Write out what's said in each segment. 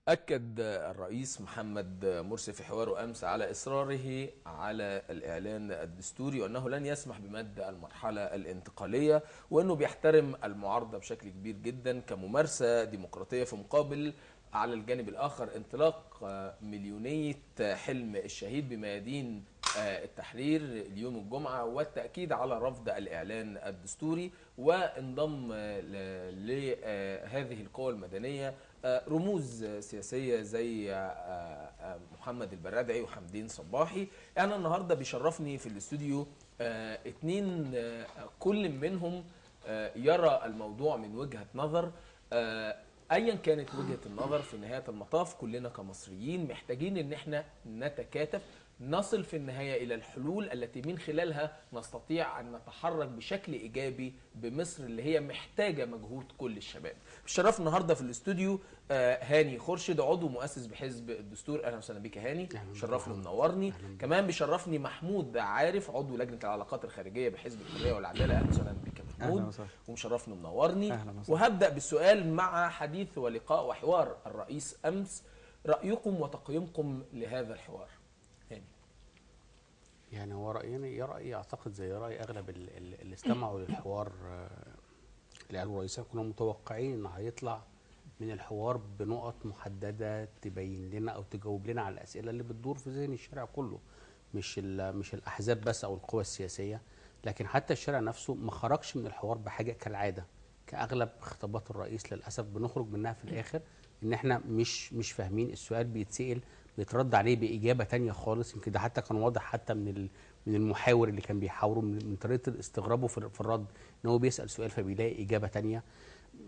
أكد الرئيس محمد مرسي في حواره أمس على إصراره على الإعلان الدستوري، وأنه لن يسمح بمد المرحلة الانتقالية، وأنه بيحترم المعارضة بشكل كبير جدا كممارسة ديمقراطية، في مقابل على الجانب الآخر انطلاق مليونية حلم الشهيد بميادين التحرير اليوم الجمعة، والتأكيد على رفض الإعلان الدستوري. وانضم لهذه القوى المدنية رموز سياسية زي محمد البرادعي وحمدين صباحي. أنا النهاردة بيشرفني في الاستوديو اتنين كل منهم يرى الموضوع من وجهة نظر. ايا كانت وجهة النظر، في نهاية المطاف كلنا كمصريين محتاجين ان احنا نتكاتف، نصل في النهاية الى الحلول التي من خلالها نستطيع ان نتحرك بشكل ايجابي بمصر اللي هي محتاجة مجهود كل الشباب. بشرف النهاردة في الاستوديو هاني خورشيد، عضو مؤسس بحزب الدستور. اهلا وسهلا بك يا هاني، شرفني ومنورني. كمان بيشرفني محمود عارف، عضو لجنة العلاقات الخارجية بحزب الحرية والعدالة. اهلا وسهلا بك يا محمود، ومشرفني ومنورني. وهبدأ بالسؤال مع حديث ولقاء وحوار الرئيس أمس. رأيكم وتقييمكم لهذا الحوار؟ يعني هو رأيي أعتقد زي رأي أغلب اللي استمعوا للحوار اللي قالوا الرئيس. كنا متوقعين إن هيطلع من الحوار بنقط محددة تبين لنا أو تجاوب لنا على الأسئلة اللي بتدور في ذهن الشارع كله، مش الأحزاب بس أو القوى السياسية، لكن حتى الشارع نفسه ما خرجش من الحوار بحاجة كالعادة. كأغلب خطابات الرئيس للأسف بنخرج منها في الآخر إن إحنا مش فاهمين. السؤال بيتسأل بيترد عليه بإجابة تانية خالص. يمكن ده حتى كان واضح حتى من المحاور اللي كان بيحاوره، من طريقة استغرابه في الرد، إن هو بيسأل سؤال فبيلاقي إجابة تانية.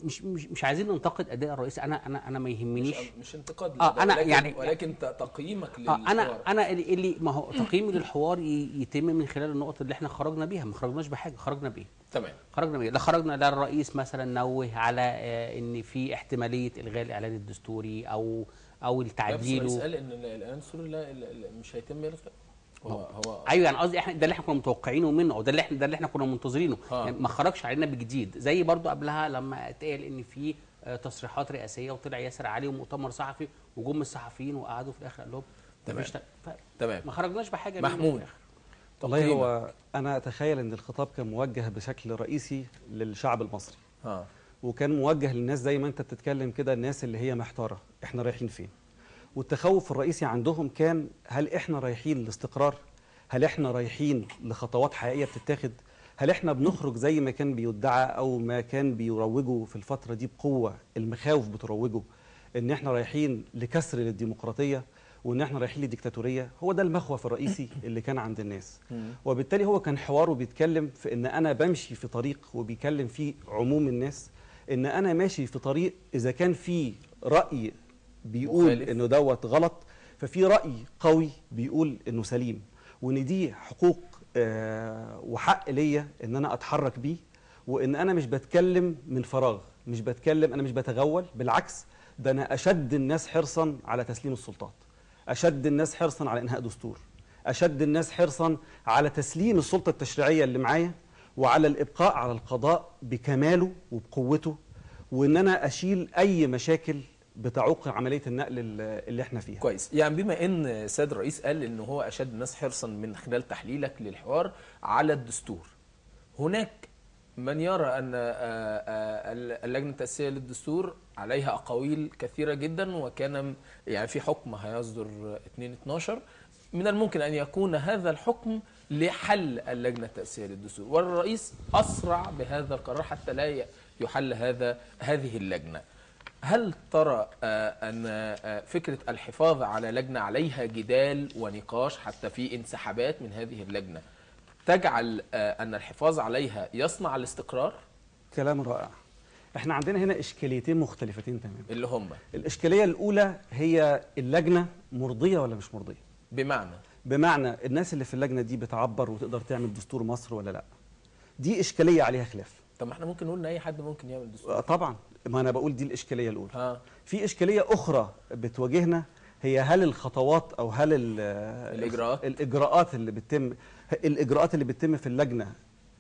مش عايزين ننتقد اداء الرئيس. انا ما يهمنيش، مش انتقاد انا ولكن يعني ولكن تقييمك للحوار. انا اللي ما هو تقييمي للحوار يتم من خلال النقط اللي احنا خرجنا بيها. ما خرجناش بحاجه، خرجنا بايه؟ تمام، خرجنا بايه؟ لا خرجنا، لا الرئيس مثلا نوه على ان في احتماليه الغاء الاعلان الدستوري او التعديل. الرئيس قال ان الاعلان الدستوري لا مش هيتم الغاء. هو ايوه، يعني قصدي احنا ده اللي احنا كنا متوقعينه منه، او ده اللي احنا كنا منتظرينه. يعني ما خرجش علينا بجديد. زي برضو قبلها لما اتقال ان في تصريحات رئاسيه وطلع ياسر علي ومؤتمر صحفي وجم الصحفيين وقعدوا في الاخر قال لهم تمام. ما خرجناش بحاجه محمود. والله هو انا اتخيل ان الخطاب كان موجه بشكل رئيسي للشعب المصري. وكان موجه للناس زي ما انت بتتكلم كده، الناس اللي هي محتاره احنا رايحين فين. والتخوف الرئيسي عندهم كان هل احنا رايحين لاستقرار؟ هل احنا رايحين لخطوات حقيقيه بتتاخد؟ هل احنا بنخرج زي ما كان بيدعى او ما كان بيروجوا في الفتره دي بقوه المخاوف بتروجه ان احنا رايحين لكسر للديمقراطيه وان احنا رايحين لديكتاتوريه؟ هو ده المخوف الرئيسي اللي كان عند الناس. وبالتالي هو كان حواره بيتكلم في ان انا بمشي في طريق، وبيكلم فيه عموم الناس ان انا ماشي في طريق اذا كان في راي بيقول مخالف انه دوت غلط، ففي راي قوي بيقول انه سليم، وان دي حقوق وحق ليا ان انا اتحرك بيه، وان انا مش بتكلم من فراغ، مش بتكلم، انا مش بتغول، بالعكس ده انا اشد الناس حرصا على تسليم السلطات، اشد الناس حرصا على انهاء دستور، اشد الناس حرصا على تسليم السلطه التشريعيه اللي معايا، وعلى الابقاء على القضاء بكماله وبقوته، وان انا اشيل اي مشاكل بتعوق عمليه النقل اللي احنا فيها. كويس. يعني بما ان سيد الرئيس قال ان هو اشد الناس حرصا من خلال تحليلك للحوار على الدستور، هناك من يرى ان اللجنه التاسيسيه للدستور عليها اقاويل كثيره جدا، وكان يعني في حكم هيصدر 2/12 من الممكن ان يكون هذا الحكم لحل اللجنه التاسيسيه للدستور، والرئيس اسرع بهذا القرار حتى لا يحل هذه اللجنه. هل ترى أن فكرة الحفاظ على لجنة عليها جدال ونقاش حتى في انسحابات من هذه اللجنة تجعل أن الحفاظ عليها يصنع الاستقرار؟ كلام رائع. احنا عندنا هنا إشكاليتين مختلفتين تماما. اللي هم الإشكالية الأولى هي اللجنة مرضية ولا مش مرضية؟ بمعنى الناس اللي في اللجنة دي بتعبر وتقدر تعمل دستور مصر ولا لا؟ دي إشكالية عليها خلاف. طب ما احنا ممكن نقول ان اي حد ممكن يعمل دستور. طبعا، ما انا بقول دي الاشكاليه الاولى. في اشكاليه اخرى بتواجهنا، هي هل الخطوات او هل الاجراءات اللي بتتم في اللجنه،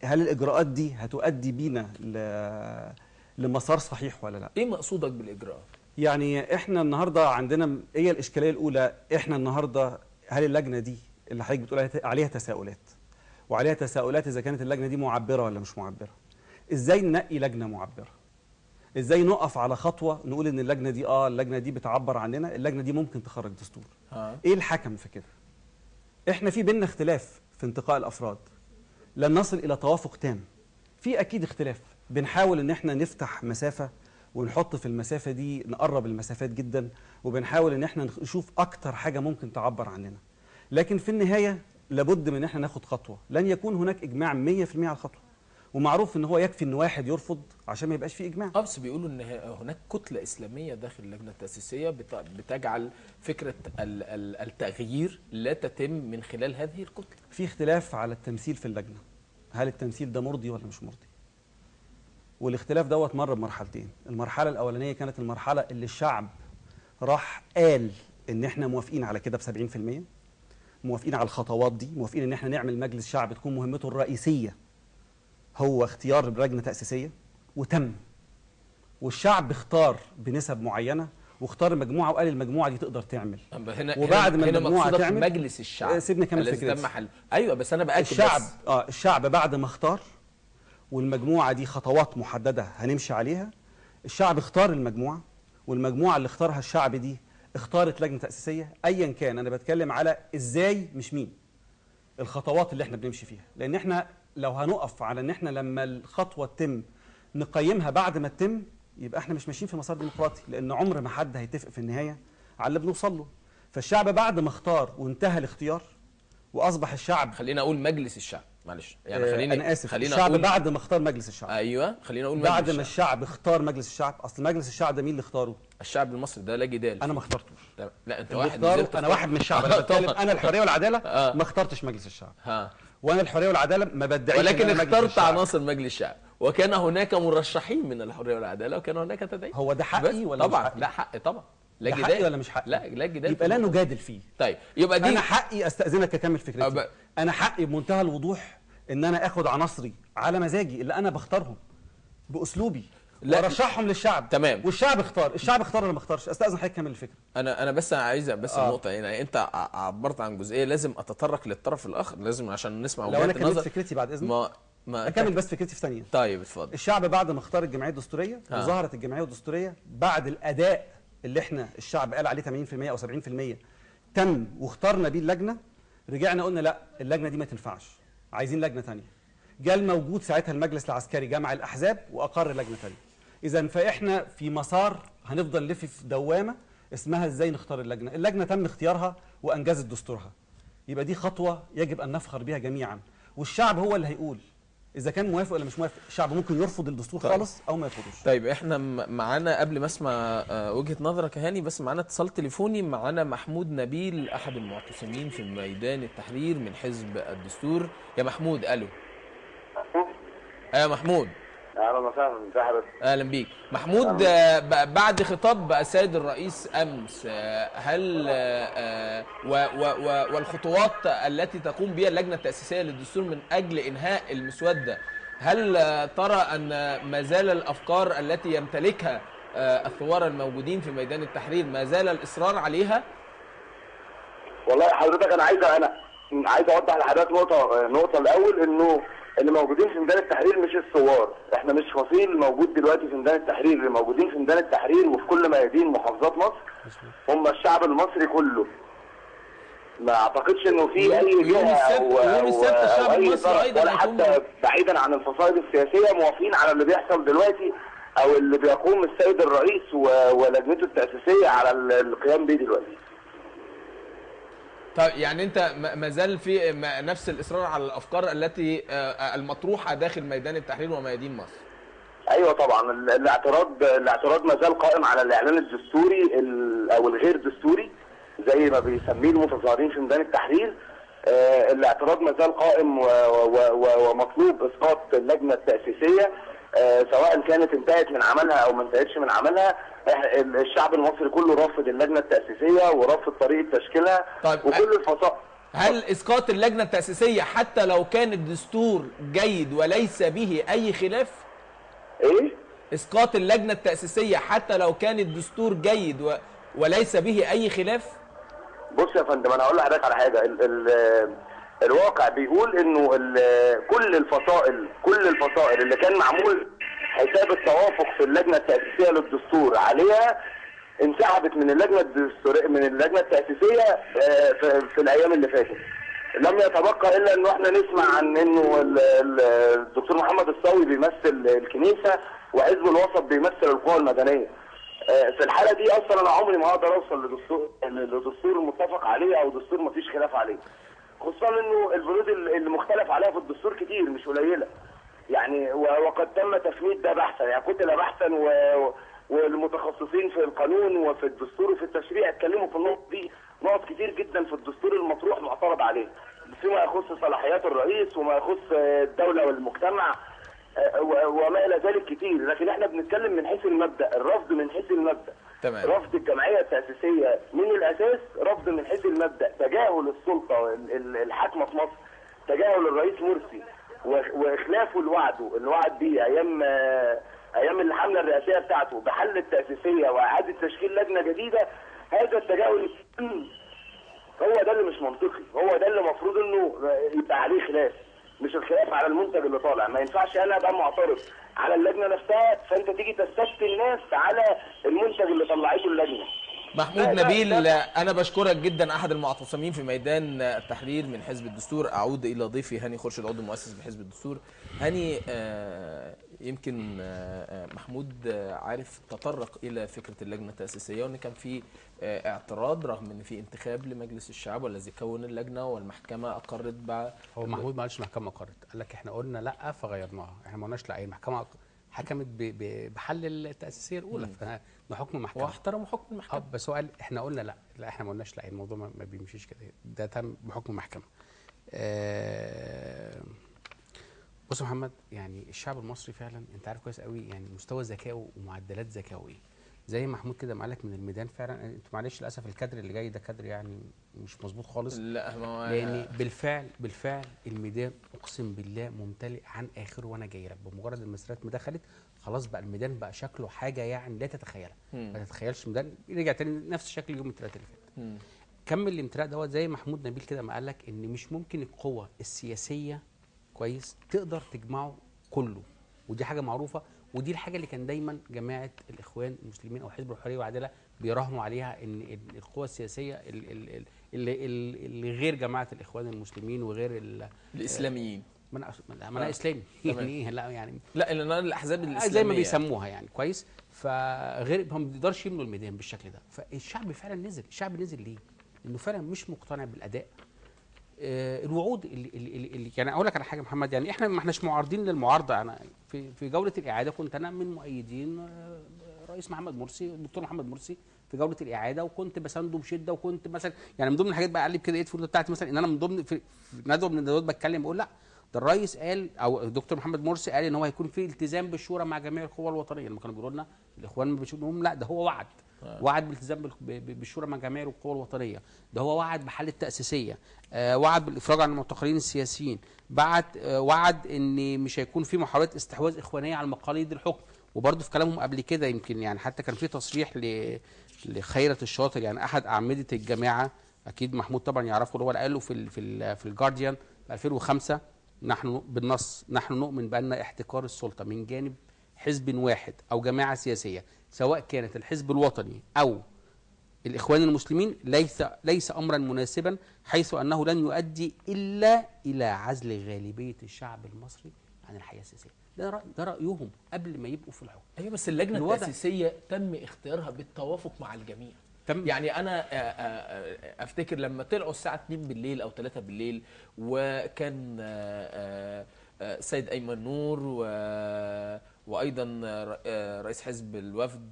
هل الاجراءات دي هتؤدي بينا لمسار صحيح ولا لا؟ ايه مقصودك بالاجراءات؟ يعني احنا النهارده عندنا هي الاشكاليه الاولى، احنا النهارده هل اللجنه دي اللي حضرتك بتقول عليها تساؤلات، وعليها تساؤلات اذا كانت اللجنه دي معبره ولا مش معبره؟ ازاي ننقي لجنه معبره؟ ازاي نقف على خطوه نقول ان اللجنه دي اللجنه دي بتعبر عننا، اللجنه دي ممكن تخرج دستور؟ ايه الحكم في كده؟ احنا في بيننا اختلاف في انتقاء الافراد، لن نصل الى توافق تام. في اكيد اختلاف، بنحاول ان احنا نفتح مسافه ونحط في المسافه دي، نقرب المسافات جدا، وبنحاول ان احنا نشوف اكتر حاجه ممكن تعبر عننا. لكن في النهايه لابد من ان احنا ناخد خطوه، لن يكون هناك اجماع 100% على الخطوه، ومعروف ان هو يكفي ان واحد يرفض عشان ما يبقاش فيه اجماع. بس بيقولوا ان هناك كتله اسلاميه داخل اللجنه التاسيسيه بتجعل فكره التغيير لا تتم من خلال هذه الكتله. في اختلاف على التمثيل في اللجنه، هل التمثيل ده مرضي ولا مش مرضي؟ والاختلاف دوت مر بمرحلتين. المرحله الاولانيه كانت المرحله اللي الشعب راح قال ان احنا موافقين على كده ب70%، موافقين على الخطوات دي، موافقين ان احنا نعمل مجلس شعب تكون مهمته الرئيسيه هو اختيار لجنه تاسيسيه، وتم. والشعب اختار بنسب معينه، واختار مجموعه وقال المجموعه دي تقدر تعمل. وبعد ما المجموعه تعمل مجلس الشعب سيبني كمل فكرتي. ايوه بس انا باكد الشعب الشعب بعد ما اختار، والمجموعه دي خطوات محدده هنمشي عليها، الشعب اختار المجموعه، والمجموعه اللي اختارها الشعب دي اختارت لجنه تاسيسيه. ايا كان، انا بتكلم على ازاي مش مين، الخطوات اللي احنا بنمشي فيها. لان احنا لو هنقف على ان احنا لما الخطوه تتم نقيمها بعد ما تتم، يبقى احنا مش ماشيين في مسار ديمقراطي، لان عمر ما حد هيتفق في النهايه على اللي بنوصل له. فالشعب بعد ما اختار وانتهى الاختيار واصبح الشعب، خلينا اقول مجلس الشعب، معلش يعني خليني انا اسف، خلينا الشعب أقول بعد ما اختار مجلس الشعب. ايوه خلينا اقول بعد ما الشعب اختار مجلس الشعب. اصل مجلس الشعب ده مين اللي اختاره؟ الشعب المصري، ده لا جدال. انا ما اخترتوش. لا انت واحد انا واحد من الشعب. انا بتكلم، انا الحريه والعداله ما اخترتش مجلس الشعب. وانا الحريه والعداله ما بدعيش، ولكن اخترت عناصر مجلس الشعب، وكان هناك مرشحين من الحريه والعداله، وكان هناك تدعيم. هو ده حقي ولا طبعا مش حقي؟ لا حقي طبعا. لا جدال. حقي ولا مش حقي؟ لا جدال. يبقى لا نجادل فيه. طيب يبقى دي انا حقي، استاذنك اكمل فكرتي. انا حقي بمنتهى الوضوح ان انا اخد عناصري على مزاجي اللي انا بختارهم باسلوبي وارشحهم للشعب. تمام. والشعب اختار، الشعب اختار ولا ما اختارش؟ استاذن حضرتك كمل الفكره. انا بس عايز النقطه هنا، يعني انت عبرت عن جزئيه لازم اتطرق للطرف الاخر، لازم عشان نسمع وجهات النظر. لو انا كملت فكرتي بعد اذنك ما اكمل بس فكرتي في ثانيه. طيب اتفضل. الشعب بعد ما اختار الجمعيه الدستوريه وظهرت الجمعيه الدستوريه، بعد الاداء اللي احنا الشعب قال عليه 80% او 70% تم واخترنا بيه اللجنه، رجعنا قلنا لا اللجنه دي ما تنفعش، عايزين لجنه ثانيه. جاء الموجود ساعتها المجلس العسكري جمع الاحزاب واقر لجنه ثانيه. اذا فاحنا في مسار هنفضل نلف في دوامه اسمها ازاي نختار اللجنه. اللجنه تم اختيارها وانجزت دستورها، يبقى دي خطوه يجب ان نفخر بها جميعا، والشعب هو اللي هيقول اذا كان موافق ولا مش موافق. الشعب ممكن يرفض الدستور خالص او ما يرفضوش. طيب احنا معانا قبل ما اسمع وجهه نظرك هاني، بس معانا اتصال تليفوني، معانا محمود نبيل احد المعتصمين في ميدان التحرير من حزب الدستور. يا محمود. الو. يا محمود. اهلا وسهلا. اهلا بيك محمود. بعد خطاب السيد الرئيس امس، هل والخطوات التي تقوم بها اللجنه التاسيسيه للدستور من اجل انهاء المسوده، هل ترى ان ما زال الافكار التي يمتلكها الثوار الموجودين في ميدان التحرير ما زال الاصرار عليها؟ والله حضرتك انا عايز اوضح لحضرتك نقطه الاول، انه اللي موجودين في ميدان التحرير مش الثوار، احنا مش فصيل موجود دلوقتي في ميدان التحرير. اللي موجودين في ميدان التحرير وفي كل ميادين محافظات مصر هم الشعب المصري كله. ما اعتقدش انه في اي جهه او اي طرف ولا حتى بعيدا عن الفصائل السياسيه موافقين على اللي بيحصل دلوقتي او اللي بيقوم السيد الرئيس ولجنته التاسيسيه على القيام به دلوقتي. طيب يعني انت ما زال في نفس الاصرار على الافكار التي المطروحه داخل ميدان التحرير وميادين مصر؟ ايوه طبعا. الاعتراض ما زال قائم على الاعلان الدستوري او الغير دستوري زي ما بيسميه المتظاهرين في ميدان التحرير. الاعتراض ما زال قائم ومطلوب اسقاط اللجنه التاسيسيه، سواء كانت انتهت من عملها او ما انتهتش من عملها. الشعب المصري كله رافض اللجنه التاسيسيه ورافض طريقه تشكيلها. طيب وكل الفصائل. هل اسقاط اللجنه التاسيسيه حتى لو كان الدستور جيد وليس به اي خلاف؟ ايه؟ اسقاط اللجنه التاسيسيه حتى لو كان الدستور جيد وليس به اي خلاف؟ بص يا فندم، انا هقول لحضرتك على حاجه. الواقع بيقول انه كل الفصائل اللي كان معمول حساب التوافق في اللجنه التاسيسيه للدستور عليها انسحبت من اللجنه التاسيسيه في الايام اللي فاتت. لم يتبقى الا انه احنا نسمع عن انه الدكتور محمد الصاوي بيمثل الكنيسه وحزب الوسط بيمثل القوى المدنيه. في الحاله دي اصلا انا عمري ما هقدر اوصل لدستور متفق عليه او دستور ما فيش خلاف عليه، خصوصا انه البنود اللي مختلف عليها في الدستور كتير مش قليله يعني، وقد تم تفنيد ده بحثا، يعني كتل بحثا والمتخصصين في القانون وفي الدستور وفي التشريع اتكلموا في النقط دي. نقط كتير جدا في الدستور المطروح معترض عليه فيما يخص صلاحيات الرئيس وما يخص الدوله والمجتمع وما الى ذلك كتير، لكن احنا بنتكلم من حيث المبدا، الرفض من حيث المبدا. تمام. رفض الجمعيه التاسيسيه من الاساس، رفض من حيث المبدا، تجاهل السلطه الحاكمه في مصر، تجاهل الرئيس مرسي واخلافه اللي وعد بيه ايام الحمله الرئاسيه بتاعته بحل التاسيسيه واعاده تشكيل لجنه جديده. هذا التجاهل هو ده اللي مش منطقي، هو ده اللي المفروض انه يبقى عليه خلاف، مش الخلاف على المنتج اللي طالع. ما ينفعش انا ابقى معترض على اللجنه نفسها فانت تيجي تستفتي الناس على المنتج اللي طلعته اللجنه. محمود نبيل، انا بشكرك جدا، احد المعتصمين في ميدان التحرير من حزب الدستور. اعود الى ضيفي هاني خورشيد عضو مؤسس بحزب الدستور. هاني، يمكن محمود عارف تطرق الى فكره اللجنه التاسيسيه وان كان في اعتراض رغم ان في انتخاب لمجلس الشعب والذي كون اللجنه والمحكمه اقرت بعد. هو محمود ما قالش المحكمه اقرت، قال لك احنا قلنا لا فغيرناها، احنا ما قلناش لا. اي المحكمه حكمت بحل التاسيسيه الاولى فحكم المحكمه واحترموا حكم المحكمه. بس هو قال احنا قلنا لا احنا ما قلناش لا، الموضوع ما بيمشيش كده، ده تم بحكم المحكمه. بص يا محمد، يعني الشعب المصري فعلا انت عارف كويس قوي يعني مستوى ذكائه ومعدلات ذكائه ايه. زي محمود كده ما قالك من الميدان فعلا، انتوا معلش للاسف الكادر اللي جاي ده كادر يعني مش مظبوط خالص. لا ما هو لان بالفعل الميدان اقسم بالله ممتلئ عن اخره، وانا جاي لك بمجرد المسيرات ما دخلت خلاص بقى الميدان بقى شكله حاجه يعني لا تتخيلها. ما تتخيلش الميدان رجع تاني نفس الشكل يوم الثلاثاء اللي فات. كمل الامتلاء دوت زي محمود نبيل كده ما قال لك ان مش ممكن القوه السياسيه كويس تقدر تجمعه كله، ودي حاجه معروفه، ودي الحاجه اللي كان دايما جماعه الاخوان المسلمين او حزب الحريه والعداله بيراهنوا عليها، ان القوى السياسيه اللي غير جماعه الاخوان المسلمين وغير الاسلاميين. ما انا اسلامي يعني ايه؟ لا يعني لا الاحزاب الاسلاميه زي ما بيسموها يعني كويس. فغير هم ما بيقدرش يملوا الميدان بالشكل ده. فالشعب فعلا نزل. الشعب نزل ليه؟ انه فعلا مش مقتنع بالاداء. الوعود اللي يعني اقول لك على حاجه محمد، يعني احنا ما احناش معارضين للمعارضه. انا في جوله الاعاده كنت انا من مؤيدين رئيس محمد مرسي، الدكتور محمد مرسي في جوله الاعاده، وكنت بسانده بشده، وكنت مثلا يعني من ضمن الحاجات بقى اقلب كده ايه الفوتو بتاعتي مثلا ان انا من ضمن في ندوه من الندوات بتكلم بقول لا ده الرئيس قال او الدكتور محمد مرسي قال ان هو هيكون في التزام بالشورى مع جميع القوى الوطنيه. لما كانوا بيقولوا لنا الاخوان ما بيشوفوهم، لا ده هو وعد بالالتزام بالشورى مع جميع القوى الوطنيه، ده هو وعد بحل التاسيسيه، وعد بالافراج عن المعتقلين السياسيين، وعد ان مش هيكون في محاولات استحواذ اخوانيه على مقاليد الحكم. وبرده في كلامهم قبل كده يمكن يعني حتى كان في تصريح لخيرة الشاطر يعني احد اعمده الجماعه، اكيد محمود طبعا يعرفه، اللي هو قاله في الجارديان في 2005، بالنص نحن نؤمن بان احتكار السلطه من جانب حزب واحد او جماعه سياسيه سواء كانت الحزب الوطني او الاخوان المسلمين ليس امرا مناسبا، حيث انه لن يؤدي الا الى عزل غالبيه الشعب المصري عن الحياه السياسيه. ده رايهم قبل ما يبقوا في الحكم. ايوه بس اللجنه التاسيسيه تم اختيارها بالتوافق مع الجميع. يعني انا افتكر لما طلعوا الساعه 2 بالليل او 3 بالليل وكان سيد ايمن نور وايضا رئيس حزب الوفد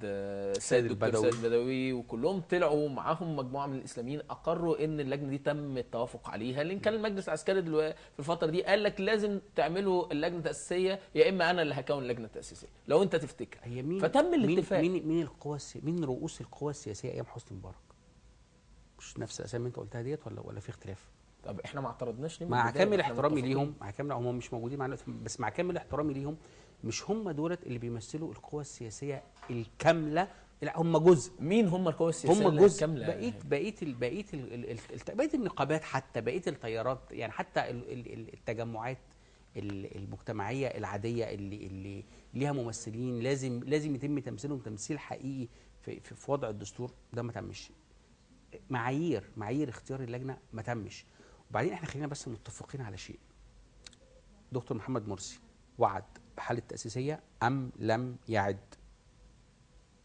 سيد البدوي وكلهم طلعوا معاهم مجموعه من الاسلاميين اقروا ان اللجنه دي تم التوافق عليها، لان كان المجلس العسكري في الفتره دي قال لك لازم تعملوا اللجنه التاسيسيه يا اما انا اللي هكون اللجنه التاسيسيه لو انت تفتكر. فتم الاتفاق. مين رؤوس القوى السياسيه ايام حسني مبارك؟ مش نفس الاسامي اللي انت قلتها ديت ولا في اختلاف؟ طب احنا ما اعترضناش ليه؟ مع كامل احترامي ليهم، هم مش موجودين معانا، بس مع كامل احترامي ليهم مش هم دولت اللي بيمثلوا القوى السياسيه الكامله، لا هم جزء. مين هم القوى السياسيه هم جزء الكامله؟ بقيه النقابات، حتى بقيه التيارات، يعني حتى التجمعات المجتمعيه العاديه اللي ليها ممثلين لازم يتم تمثيلهم تمثيل حقيقي في وضع الدستور، ده ما تمش. معايير اختيار اللجنه ما تمش. وبعدين احنا خلينا بس متفقين على شيء. دكتور محمد مرسي وعد بحاله تاسيسيه ام لم يعد؟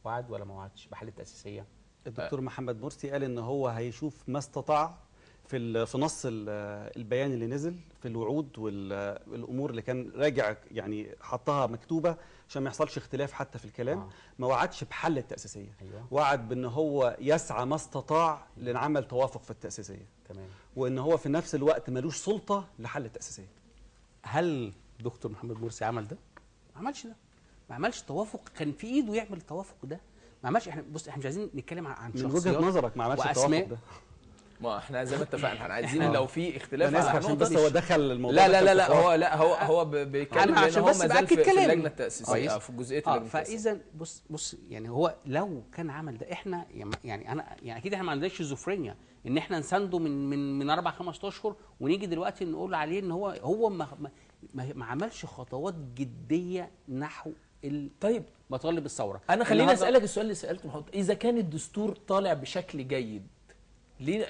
وعد ولا ما وعدش بحاله تاسيسيه؟ الدكتور محمد مرسي قال ان هو هيشوف ما استطاع في نص البيان اللي نزل في الوعود والامور اللي كان راجع، يعني حطها مكتوبه عشان ما يحصلش اختلاف حتى في الكلام. ما وعدش بحل التاسيسيه. أيوة. وعد بان هو يسعى ما استطاع لعمل توافق في التاسيسيه. تمام. وان هو في نفس الوقت ملوش سلطه لحل التاسيسيه. هل دكتور محمد مرسي عمل ده؟ ما عملش ده. ما عملش توافق، كان في ايده يعمل التوافق ده. ما عملش. احنا بص، احنا مش عايزين نتكلم عن من شخصيات وجهه نظرك ما عملش التوافق ده. ما احنا زي ما اتفقنا احنا عايزين لو في اختلاف على عشان بس هو دخل الموضوع. هو بيتكلم لان هو ما زال في اللجنه التاسيسيه في جزئيه اللجنه التاسيسيه. فاذا بص يعني هو لو كان عمل ده، احنا يعني انا يعني اكيد احنا ما عندناش شيزوفرينيا ان احنا نسانده من 4-5 اشهر ونيجي دلوقتي نقول عليه ان هو ما عملش خطوات جديه نحو طيب مطالب الثوره. انا خليني اسالك السؤال اللي سالته محمود، اذا كان الدستور طالع بشكل جيد ليه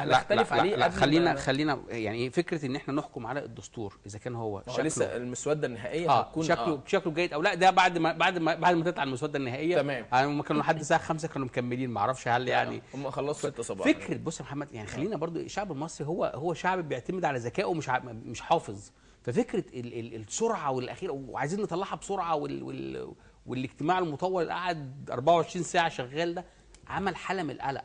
نختلف عليه؟ لا خلينا يعني فكره ان احنا نحكم على الدستور اذا كان هو شكله لسه المسوده النهائيه هتكون شكله جيد او لا، ده بعد ما تطلع المسوده النهائيه. تمام. هم كانوا لحد الساعه 5 كانوا مكملين، ما اعرفش هل يعني هم خلصوا 6 صباحا. فكره بص يا محمد، يعني خلينا برضو الشعب المصري هو شعب بيعتمد على ذكائه مش حافظ. ففكره السرعه والاخير وعايزين نطلعها بسرعه والاجتماع المطول اللي قعد 24 ساعه شغال ده عمل حاله من القلق.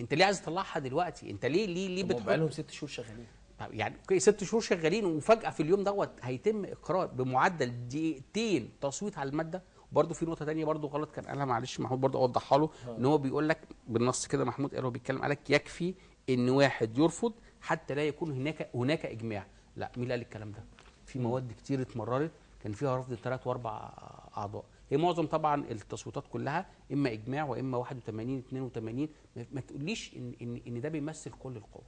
انت ليه عايز تطلعها دلوقتي؟ انت ليه بقى لهم 6 شهور شغالين؟ يعني 6 شهور شغالين، وفجاه في اليوم دوت هيتم اقرار بمعدل دقيقتين تصويت على الماده. وبرده في نقطه ثانيه برده غلط كان قالها، معلش محمود برده اوضحها له، ان هو بيقول لك بالنص كده، محمود قال هو بيتكلم عليك يكفي ان واحد يرفض حتى لا يكون هناك اجماع. لا، مين اللي قال الكلام ده؟ في مواد كتير اتمررت كان فيها رفض 3 و4 اعضاء. هي معظم طبعا التصويتات كلها اما اجماع واما 81 82. ما تقوليش ان ده بيمثل كل القوى.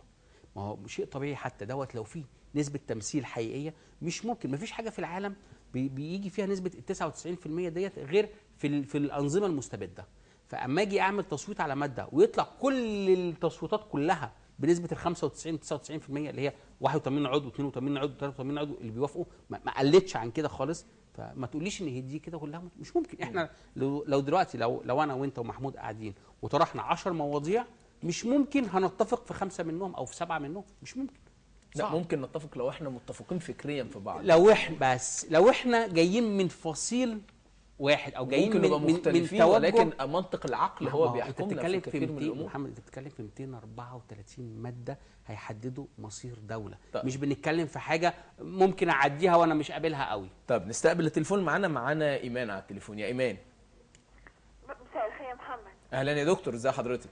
ما هو شيء طبيعي حتى دوت لو في نسبه تمثيل حقيقيه مش ممكن. ما فيش حاجه في العالم بيجي فيها نسبه 99% ديت غير في الانظمه المستبده. فاما اجي اعمل تصويت على ماده ويطلع كل التصويتات كلها بنسبه ال 95 99% اللي هي 81 عضو 82 عضو 83 عضو اللي بيوافقوا، ما قلتش عن كده خالص. فما تقوليش ان هي دي كده كلها مش ممكن. احنا لو دلوقتي لو انا وانت ومحمود قاعدين وطرحنا 10 مواضيع، مش ممكن هنتفق في 5 منهم او في 7 منهم، مش ممكن. لا ممكن نتفق لو احنا متفقين فكريا في بعض. لو احنا جايين من فصيل واحد او جايين ممكن نبقى مختلفين، ولكن منطق العقل هو بيحكمنا في كثير من الامور. محمد انت بتتكلم في 234 ماده هيحددوا مصير دوله. طيب. مش بنتكلم في حاجه ممكن اعديها وانا مش قابلها قوي. طب نستقبل التليفون. معانا ايمان على التليفون. يا ايمان. مساء الخير يا محمد. اهلا يا دكتور، ازي حضرتك؟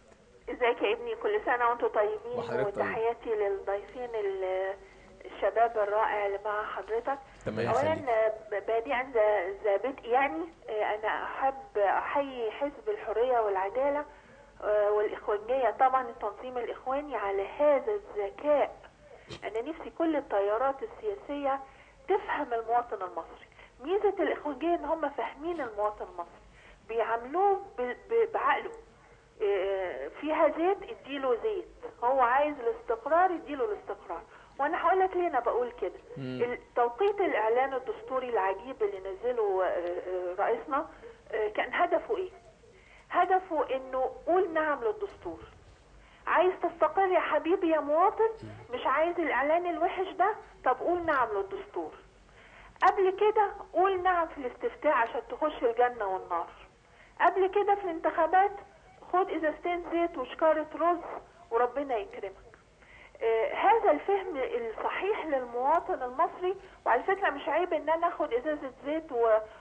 ازيك يا ابني؟ كل سنه وانتم طيبين، وتحياتي للضيفين الشباب الرائع اللي مع حضرتك. اولا بادئا ذا بدء، يعني انا احب احيي حزب الحريه والعداله والاخوانيه، طبعا التنظيم الاخواني، على هذا الذكاء. انا نفسي كل التيارات السياسيه تفهم المواطن المصري. ميزه الاخوانيه ان هم فاهمين المواطن المصري، بيعاملوه بعقله. فيها زيت اديله زيت، هو عايز الاستقرار اديله الاستقرار. وانا هقول لك ليه انا بقول كده. توقيت الاعلان الدستوري العجيب اللي نزله رئيسنا كان هدفه ايه؟ هدفه انه قول نعم للدستور. عايز تستقر يا حبيبي يا مواطن، مش عايز الاعلان الوحش ده، طب قول نعم للدستور. قبل كده قول نعم في الاستفتاء عشان تخش الجنه والنار. قبل كده في الانتخابات خد ازازتين زيت وشكاره رز وربنا يكرمك. هذا الفهم الصحيح للمواطن المصري. وعلى فكره مش عيب ان انا اخد ازازه زيت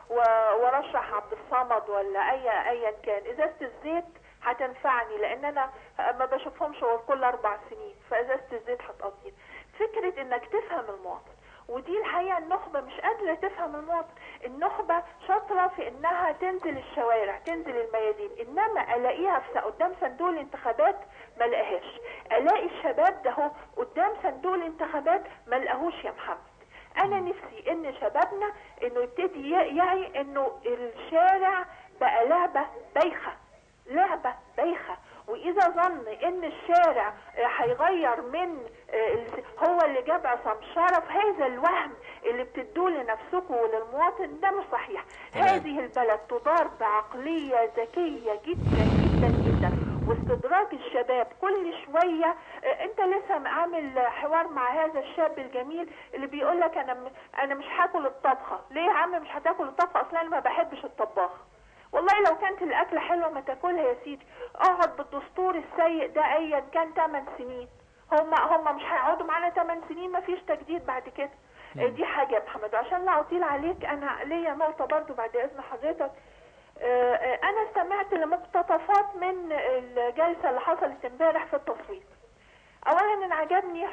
وارشح عبد الصمد ولا ايا كان. ازازه الزيت هتنفعني لان انا ما بشوفهمش غير كل 4 سنين، فازازه الزيت هتقضيني. فكره انك تفهم المواطن ودي الحقيقه النخبه مش قادره تفهم المواطن. النخبه شاطره في انها تنزل الشوارع، تنزل الميادين، انما الاقيها في قدام صندوق الانتخابات ما الاقيهاش. الاقي الشباب ده هو قدام صندوق الانتخابات ما لقاهوش يا محمد. انا نفسي ان شبابنا انه يبتدي يعي انه الشارع بقى لعبه بايخه، لعبه بايخه. واذا ظن ان الشارع هيغير من هو اللي جاب عصام شرف، هذا الوهم اللي بتدوه لنفسكم وللمواطن ده مش صحيح. هذه البلد تدار بعقليه ذكيه جدا جدا جدا، واستدراج الشباب كل شويه. انت لسه عامل حوار مع هذا الشاب الجميل اللي بيقول لك انا مش هاكل الطبخه. ليه يا عم مش هتاكل الطبخه؟ اصلا انا ما بحبش الطباخ. والله لو كانت الاكله حلوه ما تاكلها يا سيدي. اقعد بالدستور السيء ده ايا كان 8 سنين. هم مش هيقعدوا معانا 8 سنين، ما فيش تجديد بعد كده. دي حاجه يا محمد. عشان لا اطيل عليك، انا ليا نقطه برضو بعد اذن حضرتك. انا استمعت لمقتطفات من الجلسه اللي حصلت امبارح في التصويت. اولا انا عجبني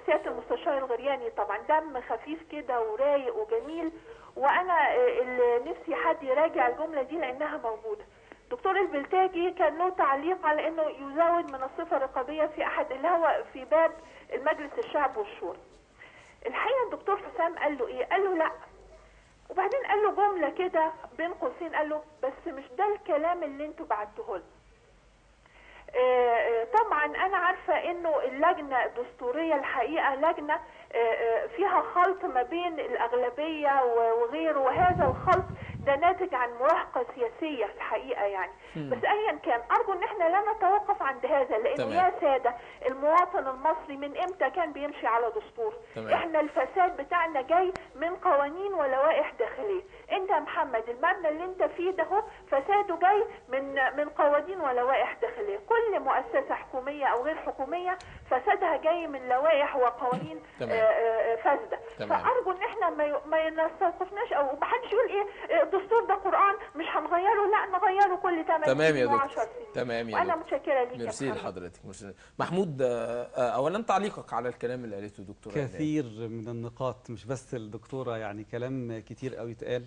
سياده المستشار الغرياني، طبعا دم خفيف كده ورايق وجميل، وانا اللي نفسي حد يراجع الجمله دي لانها موجوده. دكتور البلتاجي كان له تعليق على انه يزود من الصفه الرقابيه في احد اللي هو في باب المجلس الشعب والشورى. الحقيقه الدكتور حسام قال له ايه؟ قال له لا. وبعدين قال له جمله كده بين قوسين، قال له بس مش ده الكلام اللي انتوا بعتوه لنا. طبعا انا عارفه انه اللجنه الدستوريه الحقيقه لجنه فيها خلط ما بين الاغلبيه وغيره، وهذا الخلط ده ناتج عن مراهقه سياسيه الحقيقه يعني. بس ايا كان ارجو ان احنا لا نتوقف عند هذا، لانه يا ساده المواطن المصري من امتى كان بيمشي على دستور؟ احنا الفساد بتاعنا جاي من قوانين ولوائح داخليه. انت يا محمد المبنى اللي انت فيه ده هو فساده جاي من قوانين ولوائح داخليه. كل مؤسسه حكوميه او غير حكوميه فسادها جاي من لوائح وقوانين فاسده. فارجو ان احنا ما نستوقفناش او ما حدش يقول ايه الدستور ده قران مش هنغيره. لا نغيره كل 8 سنين و10 سنين. تمام يا وانا متشكره ليك. ميرسي لحضرتك. محمود، اولا تعليقك على الكلام اللي قالته الدكتوره. كثير من النقاط، مش بس الدكتوره، يعني كلام كتير قوي اتقال.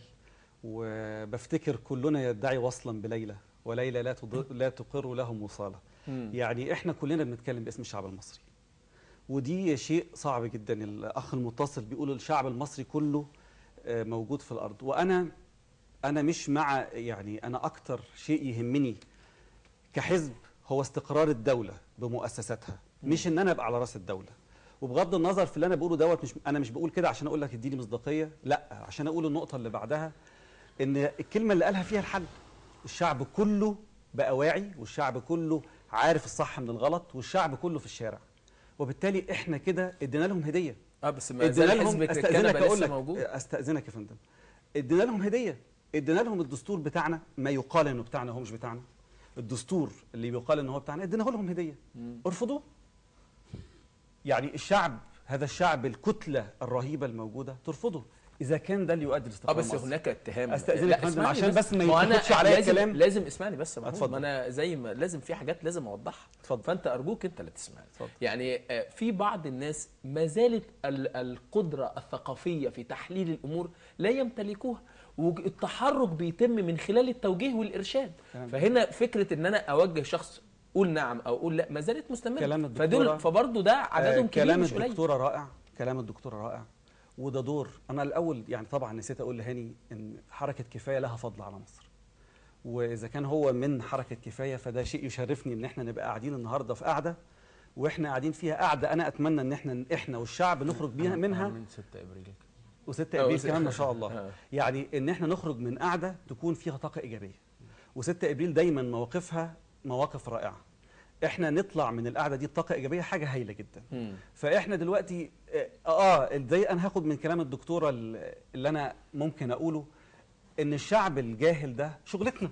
وبفتكر كلنا يدعي وصلا بليلى، وليلى لا تقر لهم وصالا. يعني احنا كلنا بنتكلم باسم الشعب المصري، ودي شيء صعب جدا. الاخ المتصل بيقول الشعب المصري كله موجود في الارض، وانا مش مع، يعني انا اكتر شيء يهمني كحزب هو استقرار الدوله بمؤسساتها، مش ان انا ابقى على راس الدوله. وبغض النظر في اللي انا بقوله دوت، انا مش بقول كده عشان اقول لك اديني مصداقيه، لا، عشان اقول النقطه اللي بعدها، ان الكلمه اللي قالها فيها الحل. الشعب كله بقى واعي، والشعب كله عارف الصح من الغلط، والشعب كله في الشارع، وبالتالي احنا كده ادينا لهم هديه. بس ما زال حزبك الكنبه لسه موجود. استاذنك يا فندم، ادينا لهم هديه، ادينا لهم الدستور بتاعنا، ما يقال انه بتاعنا هو مش بتاعنا. الدستور اللي بيقال انه هو بتاعنا اديناه لهم هديه، ارفضوه. يعني الشعب، هذا الشعب الكتله الرهيبه الموجوده ترفضه اذا كان ده اللي يؤدي لاستقرار بس هناك اتهام. استاذنك يا فندم عشان بس ما ياخدش عليا الكلام. لازم اسمعني بس. ما انا زي ما لازم في حاجات لازم اوضحها. فانت ارجوك انت اللي تسمعني. يعني في بعض الناس ما زالت القدره الثقافيه في تحليل الامور لا يمتلكوها، والتحرك بيتم من خلال التوجيه والارشاد. فهنا فكره ان انا اوجه شخص قول نعم او قول لا ما زالت مستمره. فبرضه ده عددهم كبير مش قليل. كلام الدكتوره رائع، كلام الدكتوره رائع، وده دور. انا الاول يعني طبعا نسيت اقول لهاني ان حركه كفايه لها فضل على مصر، واذا كان هو من حركه كفايه فده شيء يشرفني ان احنا نبقى قاعدين النهارده في قاعده، واحنا قاعدين فيها قاعده انا اتمنى ان احنا والشعب نخرج بيها منها من 6 ابريل و6 ابريل كمان ما شاء الله. يعني ان احنا نخرج من قاعده تكون فيها طاقه ايجابيه، و6 ابريل دايما مواقفها مواقف رائعه. احنا نطلع من القعده دي بطاقه ايجابيه، حاجه هايله جدا. فاحنا دلوقتي ازاي انا هاخد من كلام الدكتوره اللي انا ممكن اقوله ان الشعب الجاهل ده شغلتنا.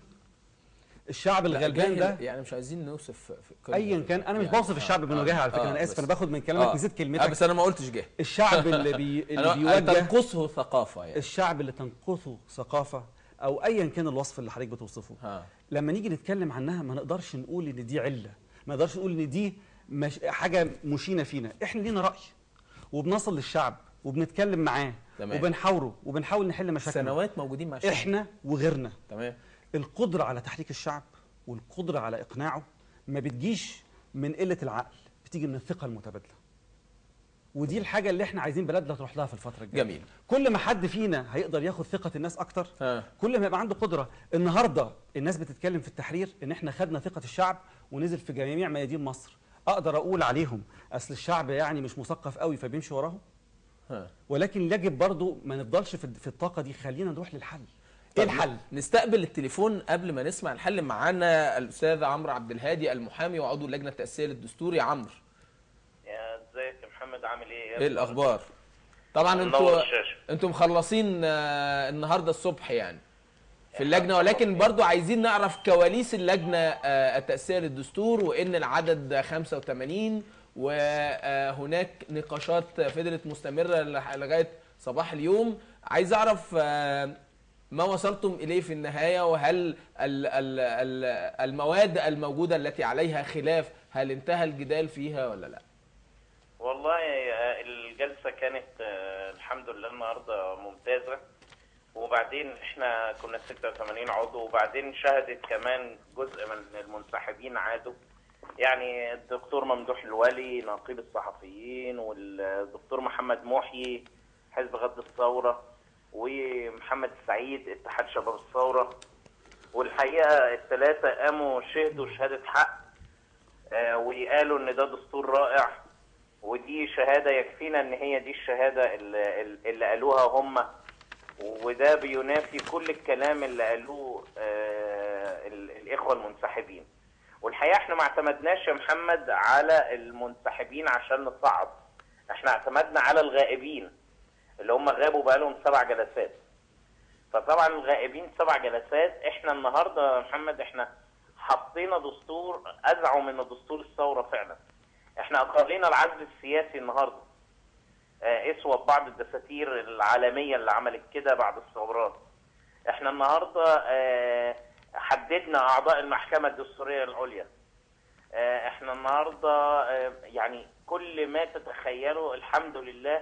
الشعب الغلبان ده يعني مش عايزين نوصف ايا كان. انا مش بوصف الشعب بانه جاهل على فكره. انا اسف، انا باخد من كلامك نسيت كلمتك. بس انا ما قلتش جاهل. الشعب اللي بيوجه تنقصه ثقافه، يعني الشعب اللي تنقصه ثقافه او ايا كان الوصف اللي حضرتك بتوصفه. لما نيجي نتكلم عنها ما نقدرش نقول ان دي عله، ما نقدرش نقول ان دي حاجه مشينه فينا. احنا لينا راي وبنصل للشعب وبنتكلم معاه وبنحاوره وبنحاول نحل مشاكل. سنوات موجودين مع الشعب احنا وغيرنا. تمام. القدره على تحريك الشعب والقدره على اقناعه ما بتجيش من قله العقل، بتيجي من الثقه المتبادله. ودي الحاجه اللي احنا عايزين بلدنا تروح لها في الفتره الجايه. جميل. كل ما حد فينا هيقدر ياخد ثقه الناس اكتر كل ما يبقى عنده قدره. النهارده الناس بتتكلم في التحرير ان احنا خدنا ثقه الشعب ونزل في جميع ميادين مصر. اقدر اقول عليهم اصل الشعب يعني مش مثقف قوي فبيمشي وراهم؟ ولكن يجب برضو ما نفضلش في الطاقه دي، خلينا نروح للحل. ايه الحل؟ نستقبل التليفون قبل ما نسمع الحل. معانا الاستاذ عمرو عبد الهادي المحامي وعضو اللجنه التاسيسيه للدستور. يا عمرو، ازيك يا محمد؟ عامل ايه الاخبار؟ طبعا انتوا مخلصين النهارده الصبح يعني في اللجنه، ولكن برضو عايزين نعرف كواليس اللجنه التاسيسيه للدستور، وان العدد 85 وهناك نقاشات فضلت مستمره لغايه صباح اليوم. عايز اعرف ما وصلتم اليه في النهايه، وهل المواد الموجوده التي عليها خلاف هل انتهى الجدال فيها ولا لا؟ والله الجلسه كانت الحمد لله النهارده ممتازه، وبعدين احنا كنا 86 عضو، وبعدين شهدت كمان جزء من المنسحبين عادوا، يعني الدكتور ممدوح الولي نقيب الصحفيين، والدكتور محمد محيي حزب غد الثوره، ومحمد السعيد اتحاد شباب الثوره. والحقيقه الثلاثه قاموا شهدوا شهاده حق وقالوا ان ده دستور رائع، ودي شهاده يكفينا ان هي دي الشهاده اللي قالوها هم، وده بينافي كل الكلام اللي قالوه الاخوه المنسحبين. والحقيقه احنا ما اعتمدناش يا محمد على المنسحبين عشان نصعد، احنا اعتمدنا على الغائبين اللي هم غابوا بقالهم 7 جلسات. فطبعا الغائبين 7 جلسات، احنا النهارده يا محمد احنا حطينا دستور ازعم من دستور الثوره فعلا. احنا اقرينا العزل السياسي النهارده، اسوة بعض الدساتير العالميه اللي عملت كده بعد الثورات. احنا النهارده حددنا اعضاء المحكمه الدستوريه العليا. احنا النهارده يعني كل ما تتخيلوا الحمد لله